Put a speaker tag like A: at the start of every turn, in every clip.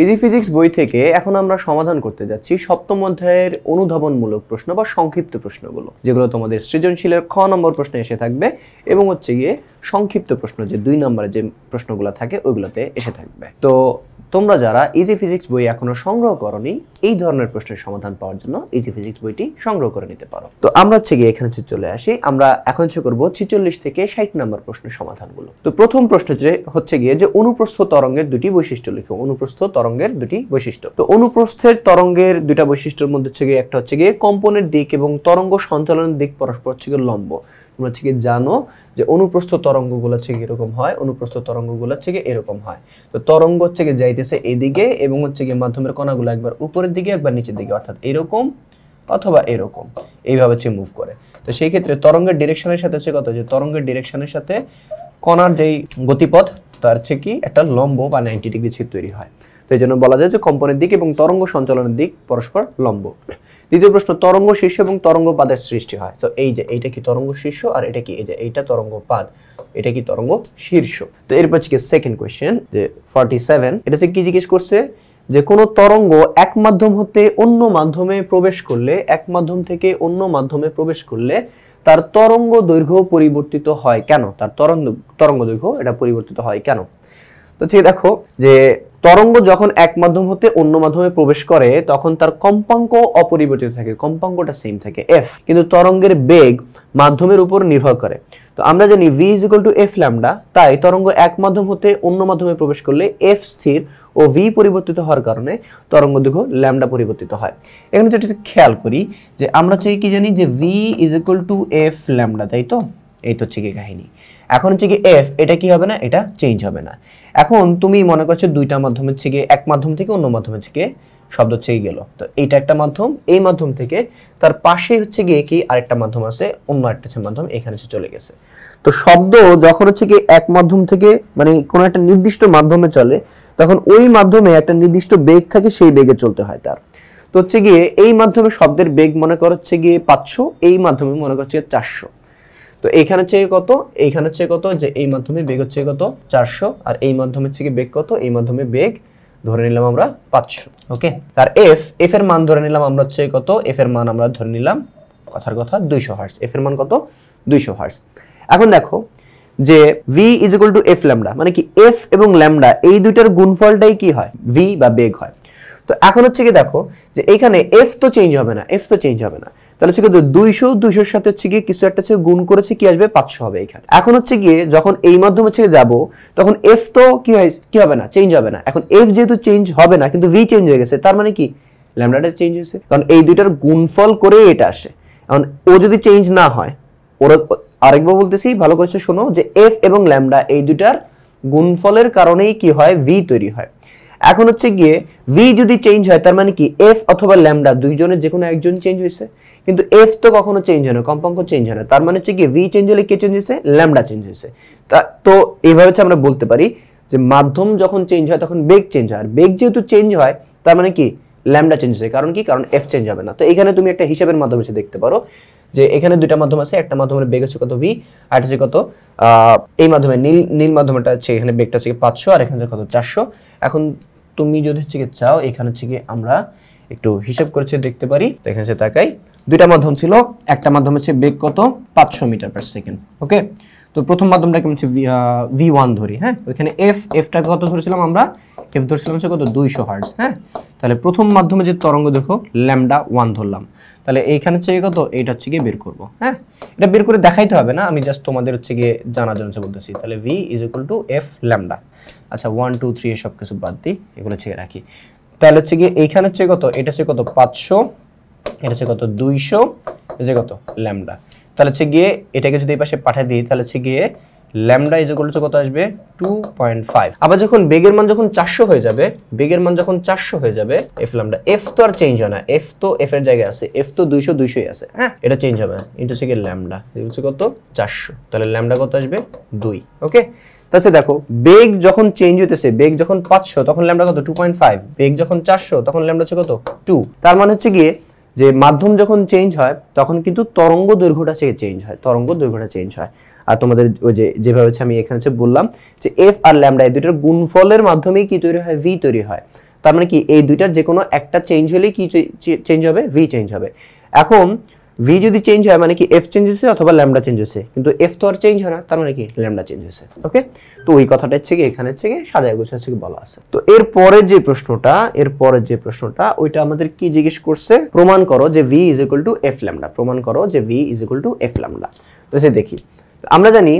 A: Easy physics বই থেকে এখন আমরা সমাধান করতে যাচ্ছি সপ্তম অধ্যায়ের অনুধাবনমূলক প্রশ্ন বা সংক্ষিপ্ত প্রশ্নগুলো, যেগুলো তোমাদের সৃজনশীলের খ নম্বর প্রশ্নে এসে থাকবে এবং হচ্ছে গিয়ে সংক্ষিপ্ত প্রশ্ন যে 2 নম্বরে যে প্রশ্নগুলো থাকে ওইগুলোতে এসে থাকবে। তো তোমরা যারা ইজি ফিজিক্স বই এখনো সংগ্রহ করনি, এই ধরনের প্রশ্নের সমাধান পাওয়ার জন্য ইজি ফিজিক্স বইটি সংগ্রহ করে নিতে পারো। তো আমরা হচ্ছে গিয়ে এখানে চলে আসি, আমরা এখন করব 46 থেকে 60 নম্বর প্রশ্নের সমাধানগুলো। তো প্রথম প্রশ্ন যে হচ্ছে গিয়ে যে অনুপ্রস্থ তরঙ্গের দুটি বৈশিষ্ট্য লিখো। অনুপ্রস্থ তরঙ্গের দুটি বৈশিষ্ট্য। তো অনুপ্রস্থের তরঙ্গের দুইটা বৈশিষ্ট্যের মধ্যে হচ্ছে গিয়ে একটা হচ্ছে গিয়ে কম্পনের দিক এবং তরঙ্গ সঞ্চালনের দিক পরস্পর হচ্ছে গিয়ে লম্ব। তোমরা হচ্ছে গিয়ে জানো যে অনুপ্রস্থ তরঙ্গগুলো হচ্ছে এরকম হয়, অনুপ্রস্থ তরঙ্গগুলো হচ্ছে গিয়ে এরকম হয়। তো তরঙ্গ হচ্ছে গিয়ে যাইতেছে এদিকে এবং হচ্ছে গিয়ে মাধ্যমের কণাগুলো একবার উপরের দিকে একবার নিচের দিকে, অর্থাৎ এরকম অথবা এরকম এইভাবে হচ্ছে মুভ করে। তো সেই ক্ষেত্রে তরঙ্গের ডিরেকশনের সাথে হচ্ছে কত, যে তরঙ্গের ডিরেকশনের সাথে কণার যেই গতিপথ তার হচ্ছে কি একটা লম্ব বা 90 ডিগ্রি ছেদ তৈরি হয়। তো এই জন্য বলা যায় যে কম্পনের দিক এবং তরঙ্গ সঞ্চালনের দিক পরস্পর লম্ব। দ্বিতীয় প্রশ্ন, তরঙ্গ শীর্ষ এবং তরঙ্গ পাদের সৃষ্টি হয়। তো এই যে এইটা কি তরঙ্গ শীর্ষ আর এটা কি, এই যে এইটা তরঙ্গ পাদ, এটা কি তরঙ্গ শীর্ষ। তো এরপর হচ্ছে সেকেন্ড কোয়েশ্চেন যে 47, এটা হচ্ছে কি জিজ্ঞেস করছে যে কোন তরঙ্গ এক মাধ্যম হতে অন্য মাধ্যমে প্রবেশ করলে, এক মাধ্যম থেকে অন্য মাধ্যমে প্রবেশ করলে তার তরঙ্গ দৈর্ঘ্য পরিবর্তিত হয় কেন? তার তরঙ্গ দৈর্ঘ্য এটা পরিবর্তিত হয় কেন? তো ঠিক দেখো যে তরঙ্গ যখন এক মাধ্যম হতে অন্য মাধ্যমে প্রবেশ করে তখন তার কম্পাঙ্ক অপরিবর্তিত থাকে, কম্পাঙ্কটা সেম থাকে f, কিন্তু তরঙ্গের বেগ মাধ্যমের উপর নির্ভর করে। তো আমরা জানি v f ল্যামডা, তাই তরঙ্গ এক মাধ্যম হতে অন্য মাধ্যমে প্রবেশ করলে f স্থির ও v পরিবর্তিত হওয়ার কারণে তরঙ্গ দৈর্ঘ্য ল্যামডা পরিবর্তিত হয়। এখানে যেটা খেয়াল করি যে আমরা চাই কি জানি যে v f ল্যামডা, তাই তো? এই তো হচ্ছে কি কাহিনী। এখন হচ্ছে কি f, এটা কি হবে না, এটা চেঞ্জ হবে না। এখন তুমি মনে করছো দুইটা মাধ্যম হচ্ছে কি এক মাধ্যম থেকে অন্য মাধ্যমে হচ্ছে কি শব্দ হচ্ছে গেল। তো এইটা একটা মাধ্যম, এই মাধ্যম থেকে তার পাশে হচ্ছে গিয়ে কি আরেকটা মাধ্যম আছে, অন্য একটা মাধ্যম এখানে চলে গেছে। তো শব্দ যখন হচ্ছে কি এক মাধ্যম থেকে মানে কোন একটা নির্দিষ্ট মাধ্যমে চলে তখন ওই মাধ্যমে একটা নির্দিষ্ট বেগ থাকে, সেই বেগে চলতে হয় তার। তো হচ্ছে গিয়ে এই মাধ্যমে শব্দের বেগ মনে করা হচ্ছে গিয়ে 500, এই মাধ্যমে মনে করছে 400। তো এইখানে হচ্ছে কত, এইখানে হচ্ছে কত, যে এই মাধ্যমে বেগ হচ্ছে কত 400, আর এই মাধ্যমে হচ্ছে কি বেগ কত, এই মাধ্যমে বেগ ধরে নিলাম আমরা 500। ওকে, তার f এর মান ধরে নিলাম আমরা হচ্ছে কত, f এর মান আমরা ধরে নিলাম কথার কথা 200 হার্টজ। f এর মান কত, 200 হার্টজ। এখন দেখো যে v f ল্যামডা, মানে কি f এবং ল্যামডা এই দুইটার গুণফলটাই কি হয়, v বা বেগ হয়। তো এখন হচ্ছে কি দেখো যে এইখানে f তো চেঞ্জ হবে না, f তো চেঞ্জ হবে না, তাহলে হচ্ছে কি 200 এর সাথে হচ্ছে কি কিছু একটা হচ্ছে গুণ করেছে, কি আসবে 500 হবে এখানে। এখন হচ্ছে গিয়ে যখন এই মাধ্যমে হচ্ছে যাব তখন f তো কি হবে না, চেঞ্জ হবে না। এখন f যেহেতু চেঞ্জ হবে না কিন্তু v চেঞ্জ হয়ে গেছে, তার মানে কি ল্যামডাটা চেঞ্জ হয়েছে, কারণ এই দুইটার গুণফল করে এটা আসে। এখন ও যদি চেঞ্জ না হয়, ওরা আরেকবার বলতেছি ভালো করে শোনো যে f এবং ল্যামডা এই দুইটার গুণফলের কারণেই কি হয়, v তৈরি হয়। এখন হচ্ছে গিয়ে v যদি চেঞ্জ হয় তার মানে কি f অথবা ল্যামডা দুইজনের যে কোনো একজন চেঞ্জ হয়েছে, কিন্তু f তো কখনো চেঞ্জ হয় না, কম্পাঙ্ক চেঞ্জ হয় না, তার মানে হচ্ছে কি v চেঞ্জ হলে কে চেঞ্জ হয়েছে, ল্যামডা চেঞ্জ হয়েছে। তো এইভাবে আমরা বলতে পারি যে মাধ্যম যখন চেঞ্জ হয় তখন বেগ চেঞ্জ হয়, আর বেগ যেহেতু চেঞ্জ হয় তার মানে কি ল্যামডা চেঞ্জ হয়েছে, কারণ কি, কারণ f চেঞ্জ হবে না। তো এখানে তুমি একটা হিসাবের মাধ্যমে দেখতে পারো যে এখানে দুইটা মাধ্যম আছে, একটা মাধ্যমের বেগ হচ্ছে কত v, আর হচ্ছে কত এই মাধ্যমে নীল মাধ্যমটা হচ্ছে এখানে বেগটা হচ্ছে 500 আর এখানে কত 400। এখন তুমি যদি হচ্ছে কি চাও এখানে হচ্ছে কি আমরা একটু হিসাব করেছে দেখতে পারি। তো এখানে হচ্ছে তাকাই, দুইটা মাধ্যম ছিল, একটা মাধ্যম হচ্ছে বেগ কত 500 মিটার পার সেকেন্ড। ওকে, তো প্রথম মাধ্যমটাকে হচ্ছে v1 ধরি। হ্যাঁ, ওইখানে f টা কত ধরেছিলাম আমরা, f ধরেছিলাম হচ্ছে কত 200 হার্টজ। হ্যাঁ, তাহলে প্রথম মাধ্যমে যে তরঙ্গ দৈর্ঘ্য ল্যামডা 1 ধরলাম, তাহলে এইখানে হচ্ছে কত, এইটা হচ্ছে গিয়ে বের করব। হ্যাঁ, এটা বের করে দেখাইতে হবে না, আমি জাস্ট তোমাদের হচ্ছে গিয়ে জানার জন্য বলতেছি। তাহলে v f ল্যামডা। আচ্ছা 1 2 3 এসব কিছু বাদ দিই, এগুলো ছেড়ে রাখি। তাহলে হচ্ছে গিয়ে এইখানে হচ্ছে কত, এটা হচ্ছে কত 500, এটা হচ্ছে কত 200, এটা কত ল্যামডা। তাহলে হচ্ছে গিয়ে এটাকে যদি এই পাশে পাঠিয়ে দিই তাহলে হচ্ছে গিয়ে ল্যামডা কত আসবে 2.5। আবার যখন বেগের মান যখন 400 হয়ে যাবে, বেগের মান যখন 400 হয়ে যাবে f ল্যামডা, f তো আর চেঞ্জ হয় না, f তো f এর জায়গায় আছে, f তো 200ই আছে। হ্যাঁ, এটা চেঞ্জ হবে না, এটা হচ্ছে গিয়ে ল্যামডা হচ্ছে কত 400, তাহলে ল্যামডা কত আসবে 2। ওকে, তাহলে দেখো বেগ যখন চেঞ্জ হইতেছে, বেগ যখন 500 তখন ল্যামডা কত 2.5, বেগ যখন 400 তখন ল্যামডা হচ্ছে কত 2। তার মানে হচ্ছে গিয়ে যে মাধ্যম যখন চেঞ্জ হয় তখন কিন্তু তরঙ্গ দৈর্ঘ্যটা চেঞ্জ হয়, তরঙ্গ দৈর্ঘ্যটা চেঞ্জ হয়। আর তোমাদের ওই যে যেভাবে আমি এখানে বললাম যে এফ আর ল্যামডা এই দুইটার গুণফলের মাধ্যমেই কি তৈরি হয়, ভি তৈরি হয়। তার মানে কি এই দুইটার যে কোনো একটা চেঞ্জ হলেই কি চেঞ্জ হবে, ভি চেঞ্জ হবে। এখন ভি যদি চেঞ্জ হয় মানে কি এফ চেঞ্জ হয়েছে অথবা ল্যামডা চেঞ্জ হয়েছে, কিন্তু এফ তো আর চেঞ্জ হয় না, তার মানে কি ল্যামডা চেঞ্জ হয়েছে। ওকে, তো ওই কথাটা হচ্ছে কি এখানে হচ্ছে কি সাজায় গোছায় হচ্ছে কি বলা আছে। তো এর পরের যে প্রশ্নটা ওইটা আমাদের কি জিজ্ঞেস করছে, প্রমাণ করো যে V is equal to f lambda, প্রমাণ করো যে V is equal to f lambda. তো সে দেখি, আমরা জানি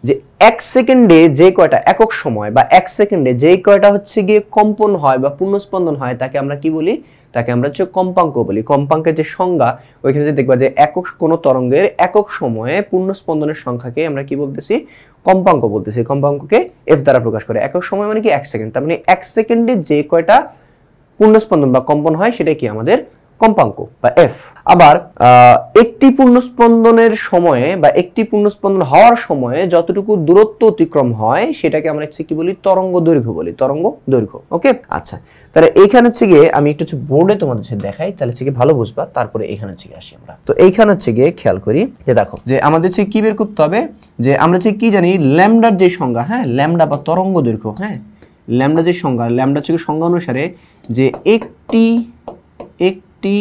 A: যে এক সেকেন্ডে যে কয়টা একক সময় বা এক সেকেন্ডে যে কয়টা হচ্ছে গিয়ে কম্পন হয় বা পূর্ণস্পন্দন হয় তাকে আমরা কি বলি, তাকে আমরা হচ্ছে কম্পাঙ্ক বলি। কম্পাঙ্কের যে সংজ্ঞা ওইখানে যে দেখবা যে একক কোন তরঙ্গের একক সময়ে পূর্ণস্পন্দনের সংখ্যাকে আমরা কি বলতেছি, কম্পাঙ্ক বলতেছি। কম্পাঙ্ককে এফ দ্বারা প্রকাশ করে। একক সময় মানে কি এক সেকেন্ড, তার মানে এক সেকেন্ডে যে কয়টা পূর্ণস্পন্দন বা কম্পন হয় সেটা কি আমাদের কম্পাঙ্ক বা এফ। আবার একটি পূর্ণস্পন্দনের সময়ে বা একটি পূর্ণস্পন্দন হওয়ার সময়ে যতটুকু দূরত্ব অতিক্রম হয় সেটাকে আমরা হচ্ছে কি বলি, তরঙ্গ দৈর্ঘ্য বলি, তরঙ্গ দৈর্ঘ্য। ওকে, আচ্ছা, তাহলে এইখানে হচ্ছে গিয়ে আমি একটু বোর্ডে তোমাদের সাথে দেখাই, তাহলে হচ্ছে কি ভালো বুঝবা। তারপরে এইখানে হচ্ছে আসি আমরা। তো এইখানে হচ্ছে গিয়ে খেয়াল করি যে দেখো যে আমাদের হচ্ছে কি বের করতে হবে, যে আমরা হচ্ছে কি জানি ল্যামডার যে সংজ্ঞা, হ্যাঁ ল্যামডা বা তরঙ্গ দৈর্ঘ্য, হ্যাঁ ল্যামডা যে সংজ্ঞা, ল্যামডা হচ্ছে সংজ্ঞা অনুসারে যে একটি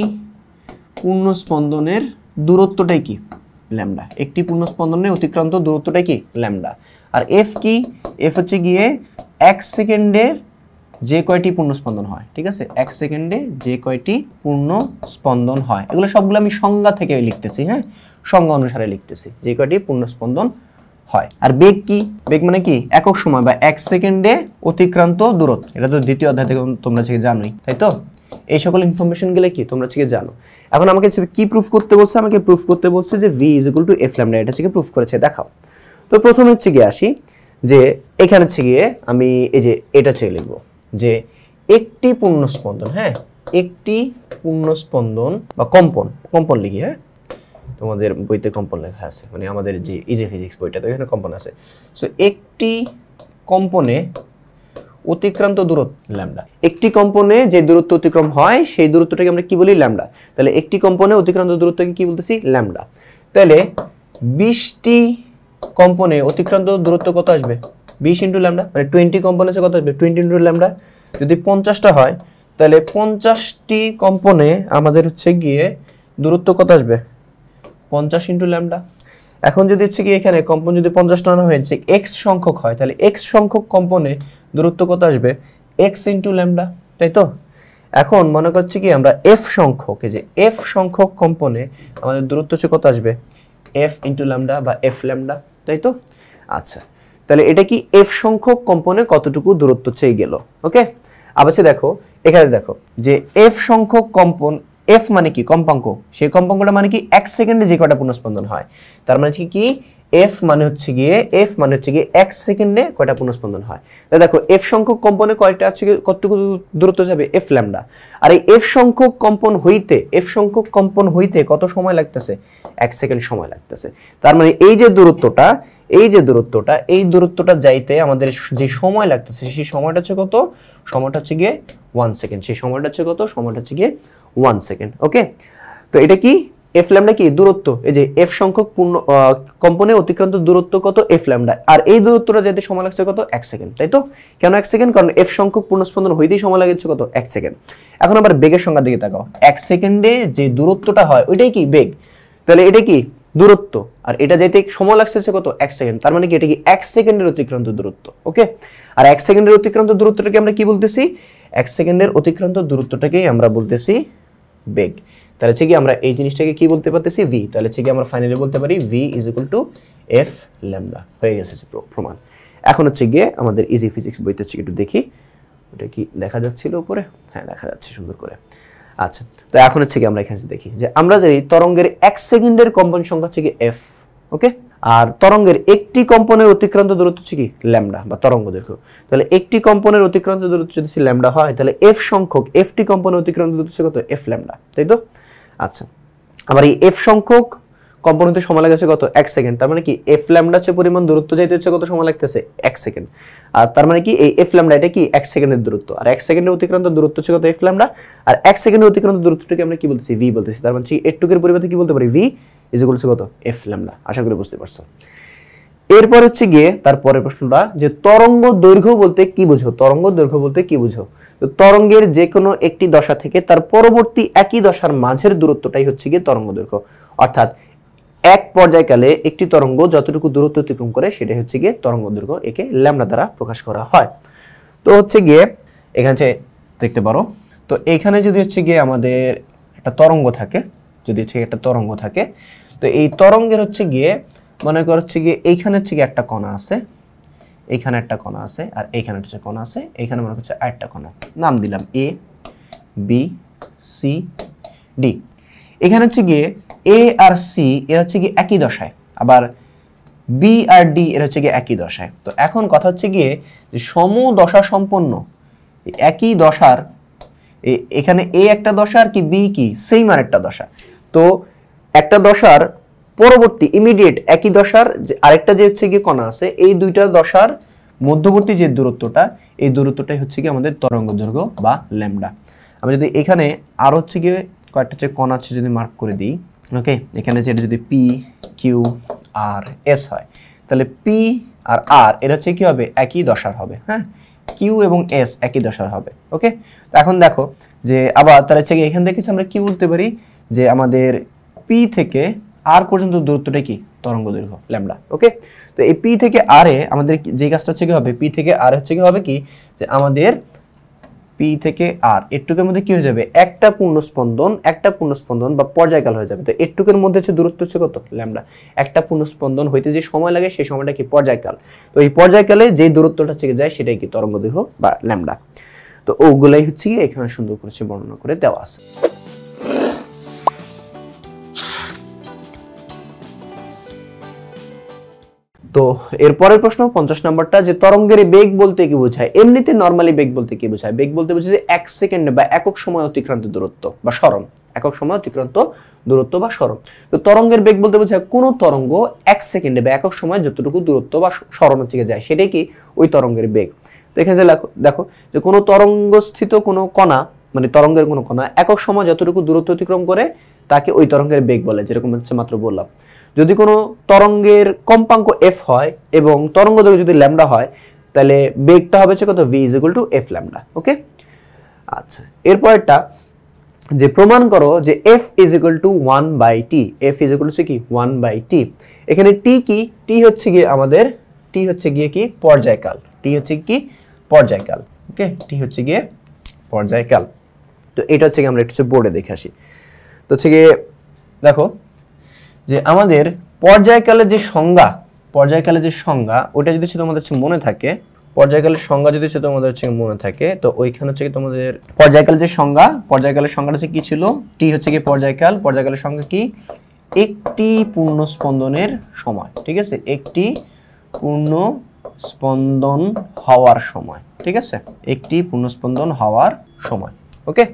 A: পূর্ণস্পন্দনের দূরত্বটাই কি, ল্যামডা। একটি পূর্ণস্পন্দনের অতিক্রান্ত দূরত্বটাই কি, ল্যামডা। আর এফ কি, এফ হচ্ছে গিয়ে এক সেকেন্ডের যে কয়টি পূর্ণস্পন্দন হয়, ঠিক আছে, এক সেকেন্ডে যে কয়টি পূর্ণস্পন্দন হয়, এগুলো সবগুলো আমি সংজ্ঞা থেকে লিখতেছি, হ্যাঁ সংজ্ঞা অনুসারে লিখতেছি, যে কয়টি পূর্ণস্পন্দন হয়। আর বেগ কি, বেগ মানে কি একক সময় বা এক সেকেন্ডে অতিক্রান্ত দূরত্ব, এটা তো দ্বিতীয় অধ্যায় থেকে তোমরা জানোই, তাই তো। এই সকল ইনফরমেশন গুলো কি তোমরা জানো। এখন আমাকে কি প্রুফ করতে বলছে, আমাকে প্রুফ করতে বলছে যে v is equal to f lambda, এটা প্রুফ করেছে, দেখাও। তো প্রথমে হচ্ছে গিয়ে আসি যে এখানে হচ্ছে গিয়ে আমি এই যে এটা লিখবো যে একটি পূর্ণস্পন্দন, হ্যাঁ একটি পূর্ণস্পন্দন বা কম্পন লিখি, হ্যাঁ তোমাদের বইতে কম্পন লেখা আছে, মানে আমাদের যে ইজি ফিজিক্স বইটা, তো এখানে কম্পন আছে। সো একটি কম্পনে অতিক্রান্ত দূরত্ব ল্যামডা, একটি কম্পনে যে দূরত্ব অতিক্রম হয় সেই দূরত্বটাকে আমরা কি বলি, ল্যামডা। তাহলে একটি কম্পনে অতিক্রান্ত দূরত্বকে কি বলতেছি, ল্যামডা। তাহলে 20টি কম্পনে অতিক্রান্ত দূরত্ব কত আসবে, 20 ইন্টু ল্যামডা, মানে 20 কম্পনে কত আসবে, 20 ইন্টু ল্যামডা। যদি 50টা হয় তাহলে 50টি কম্পনে আমাদের হচ্ছে গিয়ে দূরত্ব কত আসবে, 50 ইন্টু ল্যামডা। এখন যদি হচ্ছে কি এখানে কম্পন যদি 50টা না হয়েছে এক্স সংখ্যক হয়, তাহলে এক্স সংখ্যক কম্পনে দূরত্ব কত আসবে, এক্স ইন্টু ল্যামডা, তাই তো। এখন মনে করছি কি আমরা এফ সংখ্যক, এই যে এফ সংখ্যক কম্পনে আমাদের দূরত্ব হচ্ছে কত আসবে, এফ ইন্টু ল্যামডা বা এফ ল্যামডা, তাই তো। আচ্ছা, তাহলে এটা কি এফ সংখ্যক কম্পনে কতটুকু দূরত্ব চেয়ে গেল। ওকে, আবার দেখো এখানে দেখো যে এফ সংখ্যক কম্পন, এফ মানে কি কম্পাঙ্ক, সেই কম্পাঙ্কটা মানে কি এক সেকেন্ডে যে কয়টা পূর্ণস্পন্দন হয়, তার মানে কি এফ মানে হচ্ছে গিয়ে এক সেকেন্ডে কয়টা পূর্ণস্পন্দন হয়। তাহলে দেখো এফ সংখ্যক কম্পনে কয়টা হচ্ছে কতটুকু দূরত্ব যাবে, এফ ল্যামডা। আর এই এফ সংখ্যক কম্পন হইতে কত সময় লাগতেছে, এক সেকেন্ড সময় লাগতেছে। তার মানে এই যে দূরত্বটা যাইতে আমাদের যে সময় লাগতেছে সেই সময়টা হচ্ছে কত, সময়টা হচ্ছে গিয়ে 1 সেকেন্ড। সেই সময়টা হচ্ছে কত, সময়টা হচ্ছে গিয়ে 1 সেকেন্ড। ওকে, তো এটা কি এফ ল্যামডা কি দূরত্ব, এই যে এফ সংখ্যক কম্পনে অতিক্রান্ত দূরত্ব কত, এফ ল্যামডা। আর এই দূরত্বটা যেতে সময় লাগছে কত, 1 সেকেন্ড, তাই তো। কেন 1 সেকেন্ড, কারণ এফ সংখ্যক পূর্ণস্পন্দন হইতেই সময় লাগছে কত, 1 সেকেন্ড। এখন আবার বেগের সংখ্যার দিকে তাকাও, 1 সেকেন্ডে যে দূরত্বটা হয় ওইটাই কি বেগ, তাহলে এটা কি দূরত্ব, আর এটা যেতে সময় লাগছে কত, 1 সেকেন্ড। তার মানে কি এটা কি 1 সেকেন্ডের অতিক্রান্ত দূরত্ব। ওকে, আর 1 সেকেন্ডের অতিক্রান্ত দূরত্বটাকে আমরা কি বলতেছি, 1 সেকেন্ডের অতিক্রান্ত দূরত্বটাকেই আমরা বলতেছি বেগ। তাহলে হচ্ছে কি আমরা এই জিনিসটাকে কি বলতে পারতেছি, ভি। তাহলে হচ্ছে কি আমরা ফাইনালি বলতে পারি V is equal to f lambda, হয়ে গেছে প্রমাণ। এখন হচ্ছে গিয়ে আমাদের ইজি ফিজিক্স বইতে হচ্ছে একটু দেখি, ওটা কি দেখা যাচ্ছিল উপরে, হ্যাঁ দেখা যাচ্ছে সুন্দর করে। আচ্ছা, তো এখন হচ্ছে কি আমরা এখানে দেখি যে আমরা জানি তরঙ্গের 1 সেকেন্ডের কম্পন সংখ্যা হচ্ছে কি এফ। ওকে, আর তরঙ্গের একটি কম্পনের অতিক্রান্ত দূরত্ব হচ্ছে কি ল্যামডা বা তরঙ্গ দৈর্ঘ্য। তাহলে একটি কম্পনের অতিক্রান্ত দূরত্ব যদি ল্যামডা হয় তাহলে এফ সংখ্যক এফটি কম্পনের অতিক্রান্ত দূরত্ব কত, এফ ল্যামডা, তাই তো। আচ্ছা, আবার এই এফ সংখ্যক কম্পন হতে সময় লাগছে কত 1 সেকেন্ড। তার মানে কি এফ ল্যামডা হচ্ছে পরিমাণ দূরত্ব যাইতে হচ্ছে কত সময় লাগতেছে 1 সেকেন্ড। আর তার মানে কি এই এফ ল্যামডা এটা কি 1 সেকেন্ডের দূরত্ব, আর 1 সেকেন্ডের অতিক্রান্ত দূরত্ব হচ্ছে কত এফ ল্যামডা, আর 1 সেকেন্ডের অতিক্রান্ত দূরত্বটাকে আমরা কি বলতেছি ভি বলতেছি। তার মানে এটুকুর পরিবর্তে কি বলতে পারি ভি ইজ ইকুয়াল টু কত এফ ল্যামডা। আশা করি বুঝতে পারছো। এরপর হচ্ছে গিয়ে তারপরের প্রশ্নটা যে তরঙ্গ দৈর্ঘ্য বলতে কি বুঝো, তরঙ্গ দৈর্ঘ্য বলতে কি বুঝো। তো তরঙ্গের যে কোনো একটি দশা থেকে তার পরবর্তী একই দশার মাঝের দূরত্বটাই হচ্ছে গিয়ে তরঙ্গ দৈর্ঘ্য। অর্থাৎ এক পর্যায়কালে একটি তরঙ্গ যতটুকু দূরত্ব অতিক্রম করে সেটাই হচ্ছে গিয়ে তরঙ্গ দৈর্ঘ্য, একে ল্যামডা দ্বারা প্রকাশ করা হয়। তো হচ্ছে গিয়ে এখানে দেখতে পারো, তো এখানে যদি হচ্ছে গিয়ে আমাদের একটা তরঙ্গ থাকে, যদি হচ্ছে একটা তরঙ্গ থাকে, তো এই তরঙ্গের হচ্ছে গিয়ে মনে কর হচ্ছে গিয়ে এইখানে হচ্ছে গিয়ে একটা কণা আছে, এইখানে একটা কণা আছে, আর এইখানে হচ্ছে কণা আছে, এইখানে মনে করছে আরেকটা কণা, নাম দিলাম এ বি সি ডি। এখানে হচ্ছে গিয়ে এ আর সি এর হচ্ছে গিয়ে একই দশায়, আবার বি আর ডি এর হচ্ছে গিয়ে একই দশায়। তো এখন কথা হচ্ছে গিয়ে যে সমদশা সম্পন্ন একই দশার, এখানে এ একটা দশা আর কি বি কি সেম আর একটা দশা, তো একটা দশার পরবর্তী ইমিডিয়েট একই দশার আরেকটা যে হচ্ছে গিয়ে কণা আছে, এই দুইটা দশার মধ্যবর্তী যে দূরত্বটা, এই দূরত্বটাই হচ্ছে গিয়ে আমাদের তরঙ্গ দৈর্ঘ্য বা ল্যামডা। আমি যদি এখানে আর হচ্ছে গিয়ে কয়েকটা যে কণা আছে যদি মার্ক করে দিই, ওকে, এখানে যেটা যদি পি কিউ আর এস হয়, তাহলে পি আর আর এর হচ্ছে কি হবে একই দশার হবে, হ্যাঁ, কিউ এবং এস একই দশার হবে। ওকে, তো এখন দেখো যে আবার তাহলে হচ্ছে এখান থেকে আমরা কি বলতে পারি যে আমাদের পি থেকে আর পর্যন্ত দূরত্বটা কি তরঙ্গ দৈর্ঘ্য ল্যামডা। ওকে, তো এই পি থেকে আর এ আমাদের যে কাজটা হচ্ছে কি হবে, পি থেকে আর হচ্ছে কি হবে কি যে আমাদের পি থেকে আর এটুকের মধ্যে কি হয়ে যাবে একটা পূর্ণস্পন্দন বা পর্যায়কাল হয়ে যাবে। তো এটুকের মধ্যে হচ্ছে দূরত্ব হচ্ছে কত ল্যামডা, একটা পূর্ণস্পন্দন হইতে যে সময় লাগে সেই সময়টা কি পর্যায়কাল। তো এই পর্যায়কালে যে দূরত্বটা থেকে যায় সেটাই কি তরঙ্গ দৈর্ঘ্য বা ল্যামডা। তো ওগুলাই হচ্ছে কি এখানে সুন্দর করে বর্ণনা করে দেওয়া আছে। তো এরপরের প্রশ্ন 50 নম্বরটা যে তরঙ্গের বেগ বলতে কি বোঝায়। এমনিতে নরমালি বেগ বলতে কি বোঝায়, বেগ বলতে বোঝায় যে 1 সেকেন্ডে বা একক সময় অতিক্রান্ত দূরত্ব বা সরণ, একক সময় অতিক্রান্ত দূরত্ব বা সরণ। তো তরঙ্গের বেগ বলতে বোঝায় কোন তরঙ্গ 1 সেকেন্ডে বা একক সময় যতটুকু দূরত্ব বা সরণ হচ্ছে যায় সেটাই কি ওই তরঙ্গের বেগ। তো এখানে দেখো যে কোনো তরঙ্গস্থিত কোনো কণা, মানে তরঙ্গের কোনো কণা একক সময় যতটুকু দূরত্ব অতিক্রম করে তাকে ওই তরঙ্গের বেগ বলে, যেরকম হচ্ছে মাত্র বললাম। যদি কোনো তরঙ্গের কম্পাঙ্ক এফ হয় এবং তরঙ্গ দৈর্ঘ্য যদি ল্যামডা হয়, তাহলে বেগটা হবে কত v is equal to f lambda. Okay, আচ্ছা, এরপরটা যে প্রমাণ করো যে f is equal to 1/t, f is equal to কি 1/t। এখানে টি কি, টি হচ্ছে গিয়ে আমাদের টি হচ্ছে গিয়ে কি পর্যায়কাল, টি হচ্ছে কি পর্যায়কাল। ওকে, টি হচ্ছে গিয়ে পর্যায়কাল। তো এটা হচ্ছে কি আমরা একটু বোর্ডে দেখে আসি। তো হচ্ছে গিয়ে দেখো যে আমাদের পর্যায়কালের যে সংজ্ঞা, পর্যায়কালের যে সংজ্ঞা ওটা যদি তোমাদের মনে থাকে, পর্যায়কালের সংজ্ঞা যদি তোমাদের মনে থাকে, তো ওইখানে হচ্ছে কি তোমাদের পর্যায়কালের যে সংজ্ঞা, পর্যায়কালের সংজ্ঞাটা হচ্ছে কি ছিল, টি হচ্ছে কি পর্যায়কাল, পর্যায়কালের সংজ্ঞা কি একটি পূর্ণ স্পন্দনের সময়, ঠিক আছে, একটি পূর্ণ স্পন্দন হওয়ার সময়, ঠিক আছে, একটি পূর্ণ স্পন্দন হওয়ার সময়। ওকে,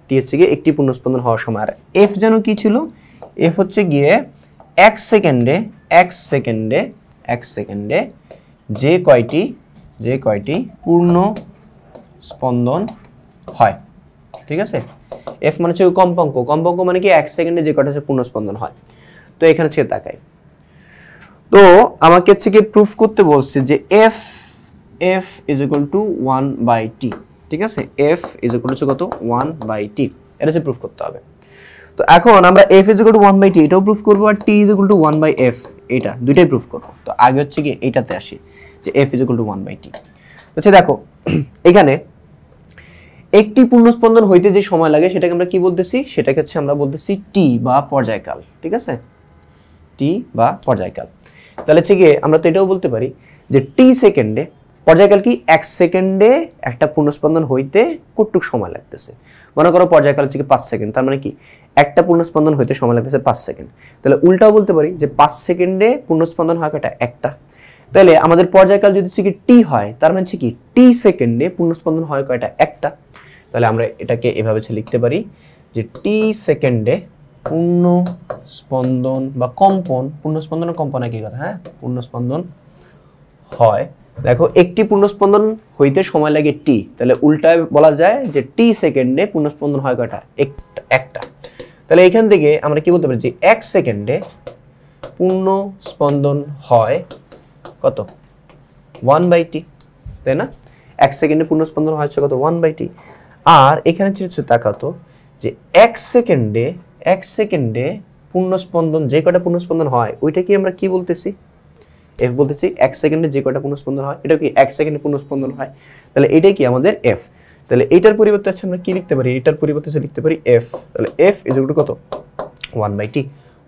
A: টি হচ্ছে গিয়ে একটি পূর্ণ স্পন্দন হওয়ার সময়। আর এফ যেন কি ছিল, এফ হচ্ছে গিয়ে 1 সেকেন্ডে যে কয়টি পূর্ণ স্পন্দন হয়, ঠিক আছে। এফ মানে হচ্ছে কম্পাঙ্ক, কম্পাঙ্ক মানে কি 1 সেকেন্ডে যে কয়টা হচ্ছে পূর্ণ স্পন্দন হয়। তো এখানে হচ্ছে তাকাই, তো আমাকে হচ্ছে কি প্রুফ করতে বলছে যে f is equal to 1/t, ঠিক আছে, এফ ইজ ইকুয়াল টু কত 1/t, এটা হচ্ছে প্রুফ করতে হবে। তো এখন আমরা f is equal to 1/t এটাও প্রুফ করব, আর t is equal two 1/f এটা দুইটাই প্রুফ করব। তো আগে হচ্ছে কি এইটাতে আসি যে f is equal to 1/t। আচ্ছা দেখো এখানে একটি পূর্ণ স্পন্দন হইতে যে সময় লাগে সেটাকে আমরা কি বলতেছি, সেটাকে হচ্ছে আমরা বলতেছি t বা পর্যায়কাল, ঠিক আছে, t বা পর্যায়কাল। তাহলে হচ্ছে কি আমরা তো এটাও বলতে পারি যে t সেকেন্ডে, পর্যায়কাল কি 1 সেকেন্ডে একটা পূর্ণস্পন্দন হইতে কতটুকু সময় লাগতেছে। মনে করো পর্যায়কাল হচ্ছে কি 5 সেকেন্ড, তার মানে কি একটা পূর্ণস্পন্দন হইতে সময় লাগতেছে 5 সেকেন্ড। তাহলে উল্টাও বলতে পারি যে 5 সেকেন্ডে পূর্ণস্পন্দন হয় কয়টা, একটা। তাহলে আমাদের পর্যায়কাল যদি হচ্ছে কি টি হয়, তার মানে হচ্ছে কি টি সেকেন্ডে পূর্ণস্পন্দন হয় কয়টা, একটা। তাহলে আমরা এটাকে এভাবে লিখতে পারি যে টি সেকেন্ডে পূর্ণ স্পন্দন বা কম্পন, পূর্ণ স্পন্দন কম্পন একই কথা, হ্যাঁ, পূর্ণ স্পন্দন হয়। দেখো একটি পূর্ণ স্পন্দন হইতে সময় লাগে টি, তাহলে উল্টায় বলা যায় যে টি সেকেন্ডে পূর্ণ স্পন্দন হয় কয়টা? একটা। তাহলে এখান থেকে আমরা কি বলতে পারি যে 1 সেকেন্ডে পূর্ণ স্পন্দন হয় কত? 1/t, তাই না? 1 সেকেন্ডে পূর্ণ স্পন্দন হচ্ছে কত? 1/t। আর এখানে চিন্তা তাকাতো যে 1 সেকেন্ডে পূর্ণ স্পন্দন, যে কয়টা পূর্ণ স্পন্দন হয় ওইটা কি আমরা কি বলতেছি? এফ বলতেছি। 1 সেকেন্ডে যে কয়টা পূর্ণ স্পন্দন হয় এটা কি 1 সেকেন্ডে পূর্ণ স্পন্দন হয়, তাহলে এটাই কি আমাদের এফ। তাহলে এটার পরিবর্তে আছে আমরা কি লিখতে পারি? এটার পরিবর্তে লিখতে পারি এফ। তাহলে এফ ইজ ইকুয়াল টু কত? 1/t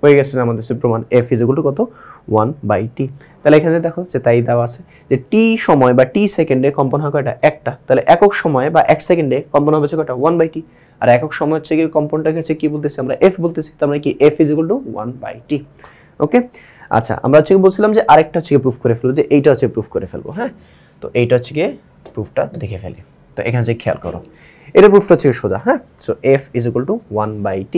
A: হয়ে গেছে আমাদের প্রমাণ। এফ ইজ ইকুয়াল টু কত? 1/t। তাহলে এখানে দেখো যে তাই দেওয়া আছে যে টি সময় বা টি সেকেন্ডে কম্পন হয় কয়টা? একটা। তাহলে একক সময় বা 1 সেকেন্ডে কম্পন হবে কয়টা? 1/t। আর একক সময় হচ্ছে কি কম্পনটাকে হচ্ছে কি বলতেছি আমরা? এফ বলতেছি। তার মানে কি F is equal to 1/t। ওকে, আচ্ছা আমরা হচ্ছে বলছিলাম যে আরেকটা হচ্ছে প্রুফ করে ফেলবো, যে এইটা হচ্ছে প্রুফ করে ফেলবো। হ্যাঁ, তো এইটা হচ্ছে গিয়ে প্রুফটা দেখে ফেলি। তো এখানে হচ্ছে খেয়াল করো, এটা প্রুফটা হচ্ছে সোজা। হ্যাঁ, so F is equal to 1/t।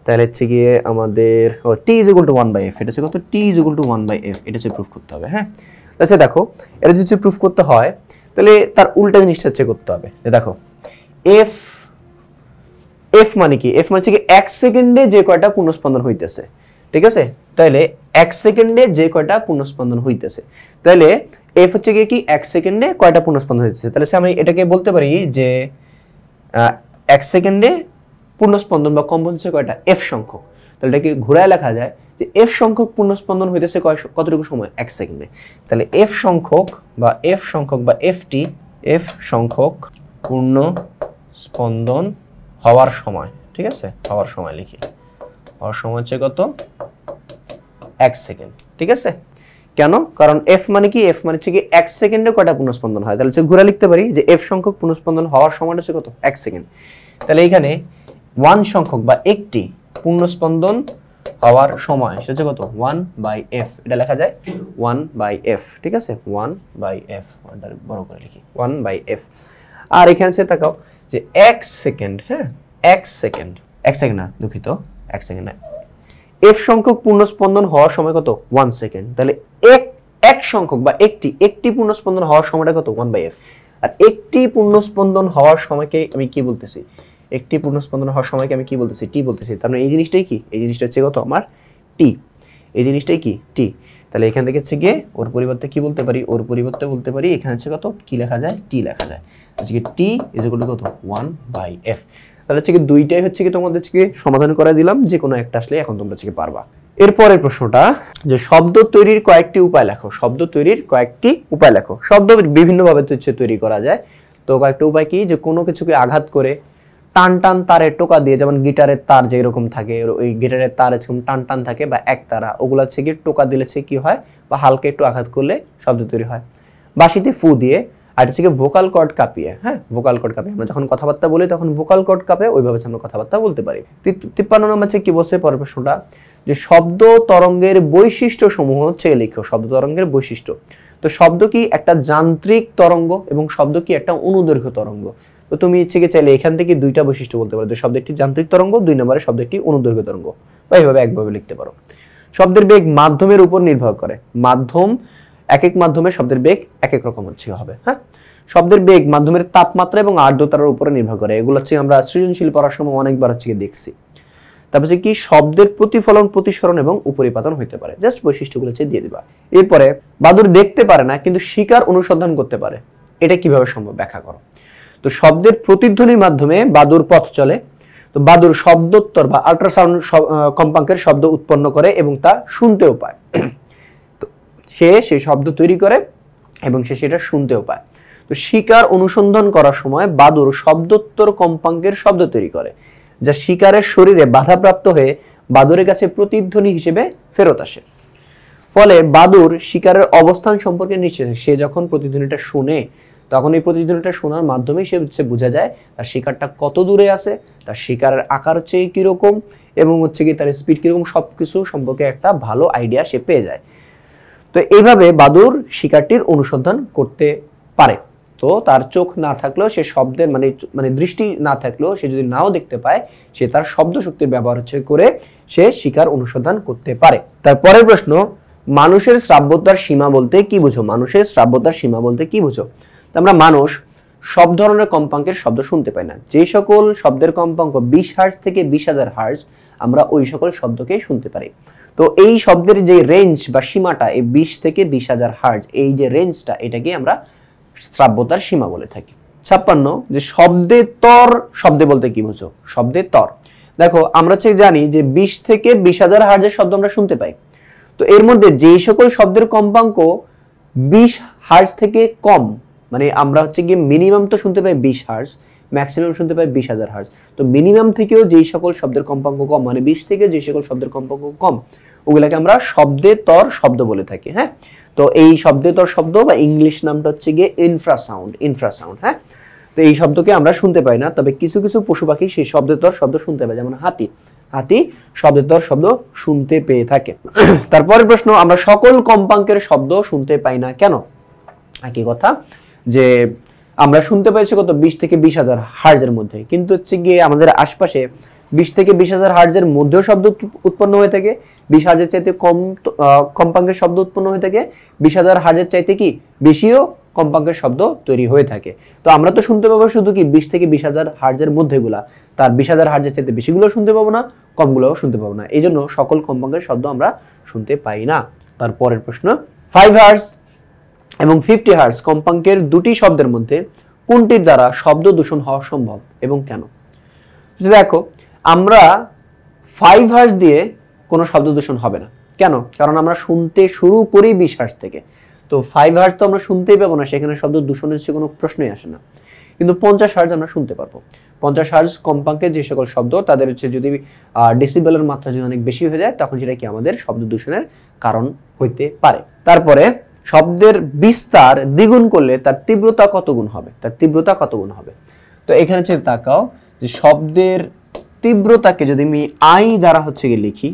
A: তাহলে হচ্ছে গিয়ে আমাদের টি ইজ ইকুয়াল টু 1/f, এটা হচ্ছে কত? টি ইজ ইকুয়াল টু 1/f, এটা হচ্ছে প্রুফ করতে হবে। হ্যাঁ, আচ্ছা দেখো এটা যদি প্রুফ করতে হয় তাহলে তার উল্টা জিনিসটা হচ্ছে করতে হবে। দেখো এফ, এফ মানে কি? এফ মানে হচ্ছে কি 1 সেকেন্ডে যে কয়টা পূর্ণস্পন্দন হইতেছে, ঠিক আছে? তাহলে 1 সেকেন্ডে যে কয়টা পূর্ণস্পন্দন হইতেছে, তাহলে এফ হচ্ছে কি 1 সেকেন্ডে কয়টা পূর্ণস্পন্দন হইতেছে। তাহলে আমি এটাকে বলতে পারি যে 1 সেকেন্ডে পূর্ণস্পন্দন বা কম্পন হচ্ছে কয়টা? এফ সংখ্যক। তাহলে এটাকে ঘুরায় লেখা যায় যে এফ সংখ্যক পূর্ণস্পন্দন হইতেছে কতটুকু সময়? 1 সেকেন্ডে। তাহলে এফ সংখ্যক বা এফটি, এফ সংখ্যক পূর্ণ স্পন্দন হওয়ার সময়, ঠিক আছে? হওয়ার সময় লিখি, হওয়ার সময় হচ্ছে কত? 1 সেকেন্ড, ঠিক আছে? কেন? কারণ এফ মানে কি? এফ মানে হচ্ছে কি 1 সেকেন্ডে কয়টা পূর্ণস্পন্দন হয়। তাহলে হচ্ছে ঘুরা লিখতে পারি যে এফ সংখ্যক পূর্ণস্পন্দন হওয়ার সময়টা হচ্ছে কত? 1 সেকেন্ড। তাহলে এখানে 1 সংখ্যক বা একটি পূর্ণস্পন্দন হওয়ার সময় সেটা হচ্ছে কত? 1/f, এটা লেখা যায় 1/f, ঠিক আছে? 1/f, বড় করে লিখি 1/f। আর এখানে হচ্ছে তাকাও যে 1 সেকেন্ড, হ্যাঁ 1 সেকেন্ড না, দুঃখিত 1 সেকেন্ড না, এফ সংখ্যক পূর্ণস্পন্দন হওয়ার সময় কত? 1 সেকেন্ড। তাহলে এক সংখ্যক বা একটি পূর্ণস্পন্দন হওয়ার সময়টা কত? 1/f। আর একটি পূর্ণস্পন্দন হওয়ার সময়কে আমি কি বলতেছি? একটি পূর্ণস্পন্দন হওয়ার সময়কে আমি কি বলতেছি? টি বলতেছি। তার মানে এই জিনিসটাই কি? এই জিনিসটা হচ্ছে কত? আমার টি। এই জিনিসটাই কি? টি। তাহলে এখান থেকে হচ্ছে গিয়ে ওর পরিবর্তে কি বলতে পারি? ওর পরিবর্তে বলতে পারি এখানে হচ্ছে কত? কি লেখা যায়? টি লেখা যায়। হচ্ছে কি টি ইজ ইকুয়াল টু কত? 1/f। তাহলে হচ্ছে কি দুইটাই হচ্ছে কি তোমাদের হচ্ছে কি সমাধান করে দিলাম, যে কোনো একটা আসলে এখন তোমরা হচ্ছে কি পারবা। এরপরের প্রশ্নটা যে শব্দ তৈরির কয়েকটি উপায় লেখো। শব্দ তৈরির কয়েকটি উপায় লেখো। শব্দ বিভিন্ন ভাবে তৈরি করা যায়। তো কয়েকটা উপায় কি? যে কোনো কিছুকে আঘাত করে, টান টান তারের টোকা দিয়ে, যেমন গিটারের তার যে এরকম থাকে, ওই গিটারের তার এরকম টান টান থাকে বা এক তারা, ওগুলা হচ্ছে কি টোকা দিলে কি হয়? বা হালকা একটু আঘাত করলে শব্দ তৈরি হয়। বাঁশিতে ফু দিয়ে, আর হচ্ছে কি ভোকাল কর্ড কাঁপিয়ে। হ্যাঁ, ভোকাল কর্ড কাঁপিয়ে আমরা যখন কথাবার্তা বলি তখন ভোকাল কর্ড কাঁপে, ওইভাবে আমরা কথাবার্তা বলতে পারি। 53 নম্বর হচ্ছে কি বলছে পরের প্রশ্নটা, যে শব্দ তরঙ্গের বৈশিষ্ট্য সমূহ হচ্ছে লিখো। শব্দ তরঙ্গের বৈশিষ্ট্য। তো শব্দ কি একটা যান্ত্রিক তরঙ্গ এবং শব্দ কি একটা অনুদৈর্ঘ্য তরঙ্গ। তো তুমি হচ্ছে কি চাইলে এখান থেকে দুইটা বৈশিষ্ট্য বলতে পারো, যে শব্দ একটি যান্ত্রিক তরঙ্গ, 2 নম্বরে শব্দ একটি অনুদৈর্ঘ্য তরঙ্গ, বা এইভাবে একভাবে লিখতে পারো। শব্দের বেগ মাধ্যমের উপর নির্ভর করে। মাধ্যম, এক এক মাধ্যমে শব্দের বেগ এক এক রকম হচ্ছে হবে। হ্যাঁ, শব্দের বেগ মাধ্যমের তাপমাত্রা এবং আর্দ্রতার উপরে নির্ভর করে। এগুলো হচ্ছে আমরা সৃজনশীল পড়ার সময় অনেকবার হচ্ছে দেখছি। তারপর হচ্ছে কি শব্দের প্রতিফলন, প্রতিসরণ এবং উপরিপাতন হইতে পারে। জাস্ট বৈশিষ্ট্যগুলো হচ্ছে দিয়ে দিবা। এরপরে বাদুর দেখতে পারে না কিন্তু শিকার অনুসন্ধান করতে পারে, এটা কিভাবে সম্ভব? ব্যাখ্যা করো। তো শব্দের প্রতিধ্বনির মাধ্যমে বাদুর পথ চলে। তো বাদুর শব্দোত্তর বা আল্ট্রাসাউন্ড কম্পাঙ্কের শব্দ উৎপন্ন করে এবং তা শুনতেও পায়। তো সে সেই শব্দ তৈরি করে এবং সে সেটা শুনতেও পায়। তো শিকার অনুসন্ধান করার সময় বাদুর শব্দোত্তর কম্পাঙ্কের শব্দ তৈরি করে, যা শিকারের শরীরে বাধাপ্রাপ্ত হয়ে বাদুরের কাছে প্রতিধ্বনি হিসেবে ফেরত আসে। ফলে বাদুর শিকারের অবস্থান সম্পর্কে নিশ্চিত। সে যখন প্রতিধ্বনিটা শুনে তখন এই প্রতিধ্বনিটা শোনার মাধ্যমেই সে বোঝা যায় তার শিকারটা কত দূরে আছে, তার শিকারের আকার হচ্ছে কিরকম এবং হচ্ছে কি তার স্পিড কিরকম, সবকিছু সম্পর্কে একটা ভালো আইডিয়া সে পেয়ে যায়। তো এইভাবে বাদুর শিকারটির অনুসন্ধান করতে পারে। তো তার চোখ না থাকলেও সে শব্দের মানে দৃষ্টি না থাকলেও সে যদি নাও দেখতে পায়, সে তার শব্দ শক্তির ব্যবহার করে সে শিকার অনুসন্ধান করতে পারে। তারপরের প্রশ্ন, মানুষের শ্রাব্যতার সীমা বলতে কি বুঝো? মানুষের শ্রাব্যতার সীমা বলতে কি বুঝো? আমরা মানুষ সব ধরনের কম্পাঙ্কের শব্দ শুনতে পাই না। যে সকল শব্দের কম্পাঙ্ক 20 হার্জ থেকে 20,000 হার্জ, আমরা ওই সকল শব্দকে শুনতে পারি। তো এই শব্দের যে রেঞ্জ বা সীমাটা, এই 20 থেকে 20,000 হার্জ, এই যে রেঞ্জটা, এটাকে আমরা শ্রাব্যতার সীমা বলে থাকি। 56, যে শব্দে তর শব্দে বলতে কি বুঝো? শব্দে তর, দেখো আমরা জানি যে 20 থেকে 20,000 হার্জের শব্দ আমরা শুনতে পাই। তো এর মধ্যে যে সকল শব্দের কম্পাঙ্ক 20 হার্জ থেকে কম, মানে আমরা গিয়ে মিনিমাম তো শুনতে পাই 20 হার্জ, ম্যাক্সিমাম শুনতে পাই 20,000 হার্জ। তো মিনিমাম থেকেও যেই সকল শব্দের কম্পাঙ্ক কম, মানে 20 থেকে যে সকল শব্দের কম্পাঙ্ক কম, ওগুলাকে আমরা শব্দে তর শব্দ বলে থাকি। হ্যাঁ, তো এই শব্দে তর শব্দ বা ইংলিশ নামটা গিয়ে ইনফ্রাসাউন্ড। হ্যাঁ, তো এই শব্দকে আমরা শুনতে পাই না, তবে কিছু কিছু পশু পাখি সেই শব্দে তর শব্দ শুনতে পায়, যেমন হাতি শব্দের তর শব্দ শুনতে পেয়ে থাকে। তারপরের প্রশ্ন, আমরা সকল কম্পাঙ্কের শব্দ শুনতে পাই না কেন? একই কথা, যে আমরা শুনতে পাইছি কত 20 থেকে 20,000 হার্জের মধ্যে, কিন্তু গিয়ে আমাদের আশপাশে 20 থেকে 20,000 হার্জের মধ্যেও শব্দ উৎপন্ন হয়ে থাকে, 20 হার্জের চাইতে কম কম্পাঙ্কের শব্দ উৎপন্ন হয়ে থাকে, 20,000 হার্জের চাইতে কি বেশিও কম্পাঙ্কের শব্দ তৈরি হয়ে থাকে। তো আমরা তো শুনতে পাবো শুধু কি 20 থেকে 20,000 হার্জের মধ্যেগুলা, তার 20,000 হার্জের চাইতে বেশিগুলো শুনতে পাবো না, কমগুলোও শুনতে পাবো না। এই জন্য সকল কম্পাঙ্কের শব্দ আমরা শুনতে পাই না। তারপরের প্রশ্ন, 5 হার্জ এবং 50 হার্জ কম্পাঙ্কের দুটি শব্দের মধ্যে কোনটির দ্বারা শব্দ দূষণ হওয়া সম্ভব এবং কেন? দেখো, আমরা 5 হার্জ দিয়ে কোনো শব্দ দূষণ হবে না। কেন? কারণ আমরা শুনতে শুরু করি 20 হার্জ থেকে। তো 5 হার্জ তো আমরা শুনতেই পাবো না, সেখানে শব্দ দূষণের কোনো প্রশ্নই আসে না। কিন্তু 50 হার্জ আমরা শুনতে পারবো। 50 হার্জ কম্পাঙ্কের যে সকল শব্দ, তাদের যদি ডেসিবেলের মাত্রা যদি অনেক বেশি হয়ে যায়, তখন সেটা কি আমাদের শব্দ দূষণের কারণ হইতে পারে। তারপরে, শব্দের বিস্তার দ্বিগুণ করলে তার তীব্রতা কত গুণ হবে? তো এখানে তাকাও, যে শব্দের তীব্রতাকে যদি আমি আই দ্বারা লিখি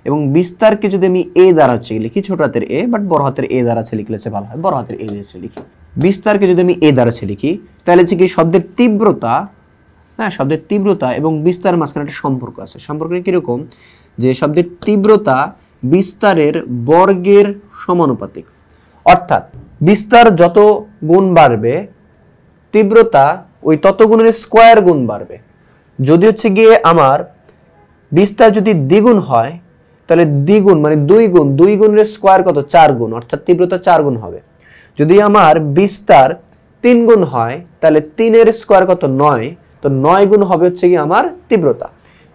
A: এবং বিস্তারকে যদি আমি এ দ্বারা লিখি, ছোট হাতের এ, বাট বড় হাতের এ দ্বারা লিখলে ভালো হয়, বড় হাতের এ দিয়ে লিখি। বিস্তারকে যদি আমি এ দ্বারা লিখি, তাহলে কি শব্দের তীব্রতা, হ্যাঁ, শব্দের তীব্রতা এবং বিস্তার মাঝখানে একটা সম্পর্ক আছে। সম্পর্কটা কিরকম? যে শব্দের তীব্রতা বিস্তারের বর্গের সমানুপাতিক, অর্থাৎ বিস্তার যত গুণ বাড়বে, তীব্রতা ওই তত গুণের স্কোয়ার গুণ বাড়বে। যদি গিয়ে আমার বিস্তার যদি দ্বিগুণ হয়, তাহলে দ্বিগুণ মানে 2 গুণের স্কোয়ার কত? 4 গুণ, অর্থাৎ তীব্রতা 4 গুণ হবে। যদি আমার বিস্তার 3 গুণ হয়, তাহলে 3 এর স্কোয়ার কত? 9, তো 9 গুণ হবে গিয়ে আমার তীব্রতা।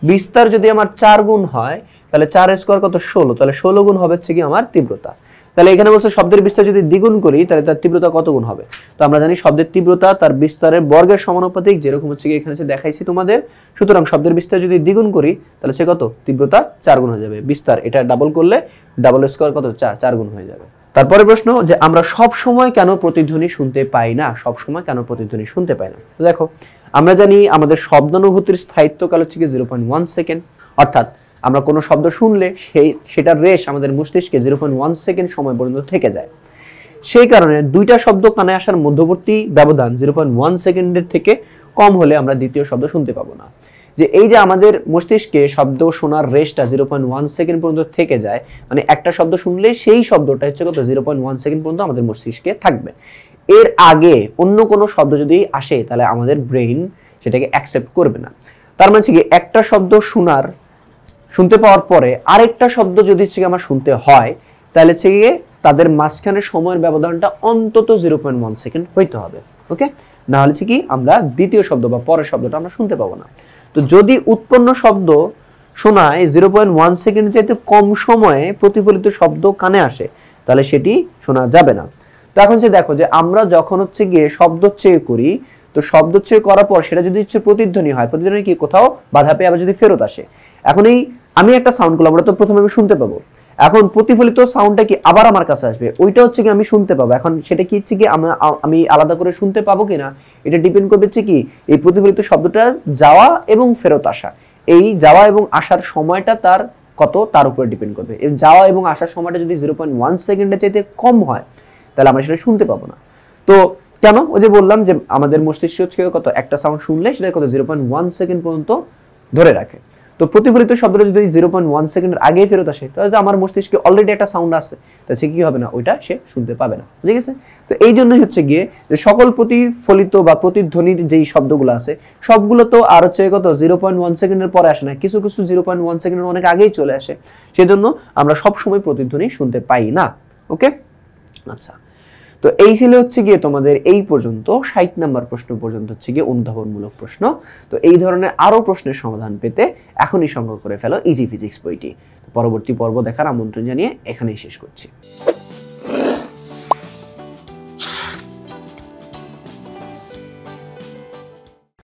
A: বিস্তার যদি আমার 4 গুণ হয়, তাহলে 4 এর স্কোয়ার কত? 16, তাহলে 16 গুণ হবে গিয়ে আমার তীব্রতা। তাহলে এখানে বলছে শব্দের বিস্তার যদি দ্বিগুণ করি, তাহলে তার তীব্রতা কত গুণ হবে? তো আমরা জানি শব্দের তীব্রতা তার বিস্তারের বর্গের সমানুপাতিক, যেরকম এখানে দেখাইছি তোমাদের। সুতরাং শব্দের বিস্তার যদি দ্বিগুণ করি, তাহলে সে কত? তীব্রতা 4 গুণ হয়ে যাবে। বিস্তার এটা ডাবল করলে ডাবল স্কোয়ার কত? 4 গুণ হয়ে যাবে। তারপরে প্রশ্ন, যে আমরা সব সময় কেন প্রতিধ্বনি শুনতে পাই না? তো দেখো, আমরা জানি আমাদের শব্দানুভূতির স্থায়িত্বকাল 0.1 সেকেন্ড, অর্থাৎ আমরা কোনো শব্দ শুনলে সেটার রেশ আমাদের মস্তিষ্কে 0.1 সেকেন্ড সময় পর্যন্ত থেকে যায়। সেই কারণে দুইটা শব্দ কানে আসার মধ্যবর্তী ব্যবধান 0.1 সেকেন্ডের থেকে কম হলে আমরা দ্বিতীয় শব্দ শুনতে পাবো না। যে এই যে আমাদের মস্তিষ্কে শব্দ শোনার রেশটা 0.1 সেকেন্ড পর্যন্ত থেকে যায়, মানে একটা শব্দ শুনলে সেই শব্দটা কত? 0.1 সেকেন্ড পর্যন্ত আমাদের মস্তিষ্কে থাকবে। এর আগে অন্য কোনো শব্দ যদি আসে, তাহলে আমাদের ব্রেইন সেটাকে অ্যাকসেপ্ট করবে না। তার মানে কি একটা শব্দ শুনতে পাওয়ার পরে আরেকটা শব্দ যদি আমার শুনতে হয়, তাহলে তাদের মাঝখানে সময়ের ব্যবধানটা অন্তত 0.1 সেকেন্ড হইতে হবে। ওকে, না হলে কি আমরা দ্বিতীয় শব্দ বা পরের শব্দটা আমরা শুনতে পাবো না। তো যদি উৎপন্ন শব্দ শোনায় 0.1 সেকেন্ড চাইতে কম সময়ে প্রতিফলিত শব্দ কানে আসে, তাহলে সেটি শোনা যাবে না। তো এখন দেখো, যে আমরা যখন গিয়ে শব্দ চেয়ে করি, তো শব্দ চেয়ে করার পর সেটা যদি প্রতিধ্বনি হয়, প্রতিধ্বনি কি কোথাও বাধা পেয়ে আবার যদি ফেরত আসে, এখন আমি একটা সাউন্ড করলাম, ওটা তো প্রথমে আমি শুনতে পাবো, এখন প্রতিফলিত সাউন্ডটা কি আবার আমার কাছে আসবে, ওইটা কি আমি শুনতে পাবো। এখন সেটা কি কি আমি আলাদা করে শুনতে পাবো কিনা, এটা ডিপেন্ড করবে কি এই প্রতিফলিত শব্দটা যাওয়া এবং ফেরত আসা, এই যাওয়া এবং আসার সময়টা তার কত, তার উপরে ডিপেন্ড করবে। এই যাওয়া এবং আসার সময়টা যদি 0.1 সেকেন্ডের চাইতে কম হয়, তাহলে আমরা সেটা শুনতে পাবো না। তো কেন? ওই যে বললাম যে আমাদের মস্তিষ্ক হচ্ছে কত, একটা সাউন্ড শুনলে সেটা কত 0.1 সেকেন্ড পর্যন্ত ধরে রাখে। তো প্রতিফলিত শব্দটা যদি 0.1 সেকেন্ডের আগেই ফেরত আসে তাহলে আমার মস্তিষ্কে অলরেডি একটা সাউন্ড আছে, তাহলে সে কি হবে না, ওইটা সে শুনতে পাবে না। ঠিক আছে? তো এই জন্যই হচ্ছে গিয়ে যে সকল প্রতিফলিত বা প্রতিধ্বনির যেই শব্দগুলো আছে সবগুলো তো আর হচ্ছে কত 0.1 সেকেন্ডের পরে আসে না, কিছু কিছু 0.1 সেকেন্ডের অনেক আগেই চলে আসে, সেজন্য আমরা সব সময় প্রতিধ্বনি শুনতে পাই না। ওকে, আচ্ছা, তো এই ছিল হচ্ছে গিয়ে তোমাদের এই পর্যন্ত 60 নাম্বার প্রশ্ন পর্যন্ত হচ্ছে গিয়ে অনুধাবনমূলক প্রশ্ন। তো এই ধরনের আরো প্রশ্নের সমাধান পেতে এখনই সংগ্রহ করে ফেলো ইজি ফিজিক্স বইটি। পরবর্তী পর্ব দেখার আমন্ত্রণ জানিয়ে এখানেই শেষ করছি।